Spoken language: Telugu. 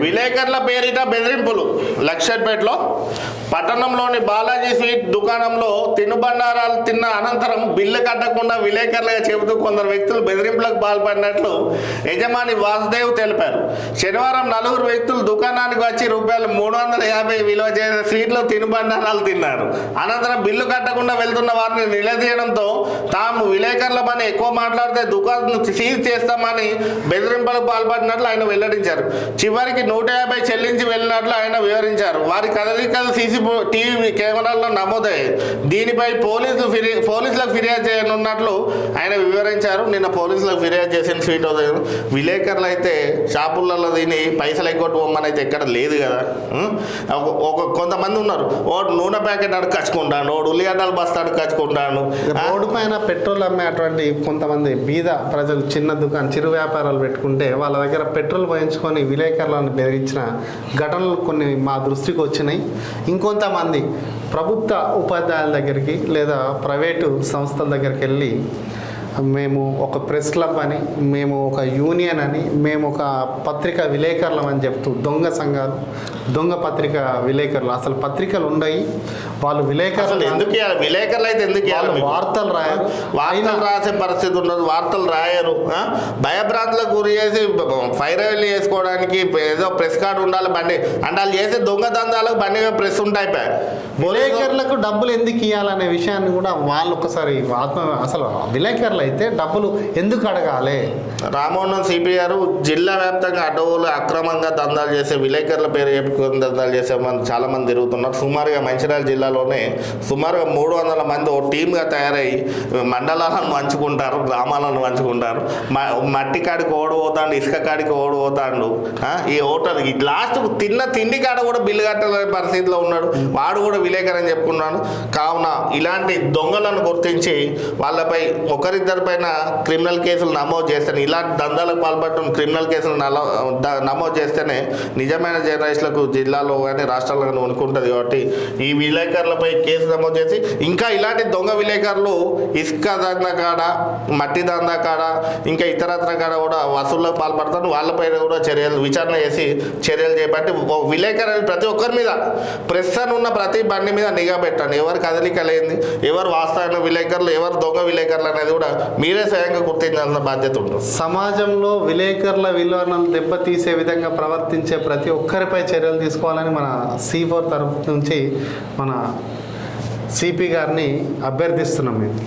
విలేకరుల పేరిట బెదిరింపులు. లక్షపేటలో పట్టణంలోని బాలాజీ స్వీట్ దుకాణంలో తినుబండారాలు తిన్న అనంతరం బిల్లు కట్టకుండా విలేకరులుగా చెబుతూ కొందరు వ్యక్తులు బెదిరింపులకు పాల్పడినట్లు యజమాని వాసుదేవ్ తెలిపారు. శనివారం నలుగురు వ్యక్తులు దుకాణానికి వచ్చి రూపాయలు 350 విలువ చేసే స్వీట్లు తినుబండారాలు తిన్నారు. అనంతరం బిల్లు కట్టకుండా వెళ్తున్న వారిని నిలదీయడంతో తాము విలేకరుల పని ఎక్కువ మాట్లాడితే దుకాణం సీజ్ చేస్తామని బెదిరింపులకు పాల్పడినట్లు ఆయన వెల్లడించారు. చివరికి 150 చెల్లించి వెళ్ళినట్లు ఆయన వివరించారు. వారి కదలికలు టీవీ కెమెరాల్లో నమోదయ్యాయి. దీనిపై పోలీసులకు ఫిర్యాదు చేయనున్నట్లు ఆయన వివరించారు. నిన్న పోలీసులకు ఫిర్యాదు చేసిన స్వీట్ విలేకరులు అయితే షాపులలో దీని పైసలు ఎగ్గొట్టుకోమని అయితే ఎక్కడ లేదు కదా. కొంతమంది ఉన్నారు, ఓడు నూనె ప్యాకెట్ అడుక్కొచ్చుకుంటాను, ఓడు ఉల్లిగడ్డలు బస్తా అడుక్కొచ్చుకుంటాను. రోడ్డు పైన పెట్రోల్ అమ్మేటువంటి కొంతమంది బీద ప్రజలు చిరు వ్యాపారాలు పెట్టుకుంటే వాళ్ళ దగ్గర పెట్రోల్ పోయించుకొని విలేకరులను బెదిరించిన ఘటనలు కొన్ని మా దృష్టికి వచ్చినాయి. ఇంకొంతమంది ప్రభుత్వ ఉపాధ్యాయుల దగ్గరికి లేదా ప్రైవేటు సంస్థల దగ్గరికి వెళ్ళి మేము ఒక ప్రెస్ క్లబ్ అని, మేము ఒక యూనియన్ అని, మేము ఒక పత్రిక విలేకరులం అని చెప్తూ దొంగ సంఘాలు, దొంగ పత్రిక విలేకరులు, అసలు పత్రికలు ఉండయి. వాళ్ళు విలేకరులు విలేకరులు అయితే ఎందుకు వార్తలు రాయరు, వార్తలు రాసే పరిస్థితి ఉండదు, వార్తలు రాయరు. భయభ్రాంతులకు గురి చేసి ఫైర్ చేసుకోవడానికి ఏదో ప్రెస్ కార్డు ఉండాలి బండి అంటే వాళ్ళు చేసే దొంగ దందాలకు బండి ప్రెస్ ఉంటాయి. విలేకరులకు డబ్బులు ఎందుకు ఇవ్వాలనే విషయాన్ని కూడా వాళ్ళు ఒకసారి అసలు విలేకరులు అయితే డబ్బులు ఎందుకు అడగాలి? రామోహన్ సిపి గారు జిల్లా వ్యాప్తంగా అడవులు అక్రమంగా దందాలు చేసే విలేకరుల పేరు చెప్పుకొని దందాలు చేసే చాలా మంది తిరుగుతున్నారు. సుమారుగా మంచిర్యాల జిల్లాలోనే సుమారుగా 300 మంది ఓ టీమ్గా తయారై మండలాలను పంచుకుంటారు, గ్రామాలను పంచుకుంటారు. మట్టి కాడికి ఓడిపోతాడు, ఇసుక కాడికి ఓడిపోతాడు. ఈ హోటల్ లాస్ట్ తిన్న తిండి కాడ కూడా బిల్లు కట్టలేని పరిస్థితిలో ఉన్నాడు. వాడు కూడా విలేకరని చెప్పుకున్నాడు. కావున ఇలాంటి దొంగలను గుర్తించి వాళ్ళపై ఒకరిద్దరి పైన క్రిమినల్ కేసులు నమోదు చేస్తేనే, ఇలాంటి దందాలకు పాల్పడటం క్రిమినల్ కేసులు నమోదు చేస్తేనే నిజమైన జర్నలిస్టులకు జిల్లాలో కానీ రాష్ట్రాల్లో కానీ ఉనుకుంటుంది. కాబట్టి ఈ విలేకరులపై కేసు నమోదు చేసి ఇంకా ఇలాంటి దొంగ విలేకరులు ఇసుక దందా కాడ, మట్టి దందా కాడ, ఇంకా ఇతరత్ర కాడ కూడా వసూళ్లకు పాల్పడతారు. వాళ్ళపైన కూడా విచారణ చేసి చర్యలు చేపట్టి విలేకరు ప్రతి ఒక్కరి మీద ప్రెస్ అని ఉన్న ప్రతి బండి మీద నిఘా పెట్టండి. ఎవరు కదలికలేంది, ఎవరు వాస్తవమైన విలేకరులు, ఎవరు దొంగ విలేకరులు అనేది కూడా మీరే స్వయంగా గుర్తించాల్సిన బాధ్యత ఉంటుంది. సమాజంలో విలేకరుల విలువలను దెబ్బతీసే విధంగా ప్రవర్తించే ప్రతి ఒక్కరిపై చర్యలు తీసుకోవాలని మన C4 తరఫు నుంచి మన సిపి గారిని అభ్యర్థిస్తున్నాం మేము.